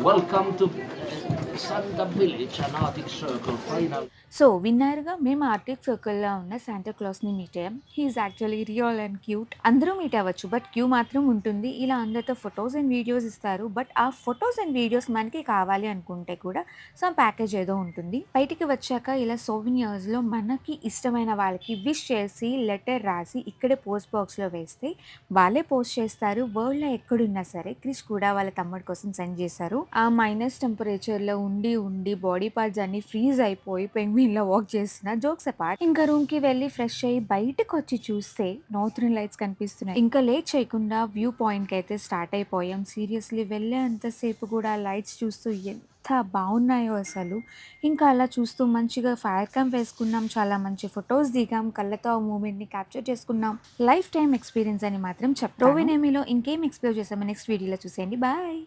Welcome to Santa Village and Arctic Circle final. So విన్నర్‌గా మేము Arctic సర్కిల్‌లో ఉన్న సాంటా క్లాస్‌ని మీట్ అయ్యాం. He is actually real and cute. అందరూ మీట్ అవ్వచ్చు. బట్ క్యూ మాత్రం ఉంటుంది. ఇలా అందరితో ఫోటోస్ అండ్ వీడియోస్ ఇస్తారు. బట్ ఆ ఫోటోస్ అండ్ వీడియోస్ మనకి కావాలి అనుకుంటే కూడా సమ్ ప్యాకేజ్ ఏదో ఉంటుంది. బయటికి వచ్చాక ఇలా సోవెనిర్స్‌లో మనకి ఇష్టమైన వాళ్ళకి విష్ చేసి, లెటర్ రాసి ఇక్కడే పోస్ట్ బాక్స్‌లో వేస్తే వాళ్ళే పోస్ట్ చేస్తారు. వరల్డ్‌లో ఎక్కడున్నా సరే క్రిష్ కూడా వాళ్ళ తమ్ముడి కోసం సెండ్ చేశారు. ఆ మైనస్ టెంపరేచర్‌లో ఉండి బాడీ పార్ట్స్ అన్నీ ఫ్రీజ్ అయిపోయి పెంగ్విన్‌లా వాక్ చేస్తున్నా. జోక్స్ అపార్ట్ ఇంకా రూమ్‌కి వెళ్ళి ఫ్రెష్ అయ్యి బయటకొచ్చి చూస్తే నార్తర్న్ లైట్స్ కనిపిస్తున్నాయి. ఇంకా లేట్ చేయకుండా వ్యూ పాయింట్‌కైతే స్టార్ట్ అయిపోయాం. సీరియస్‌లీ వెళ్ళేంత సేపు కూడా లైట్స్ చూస్తూ ఎంత బాగున్నాయో అసలు. ఇంకా అలా చూస్తూ మంచిగా ఫైర్ క్యాంప్ వేసుకున్నాం. చాలా మంచి ఫోటోస్ దిగాం. కళ్ళతో ఆ మూమెంట్‌ని క్యాప్చర్ చేసుకున్నాం. లైఫ్ టైమ్ ఎక్స్‌పీరియన్స్ అని మాత్రం చెప్తాను. రోవినేమిలో ఇంకేం ఎక్స్‌ప్లోర్ చేసామో నెక్స్ట్ వీడియోలో చూసేయండి. బాయ్.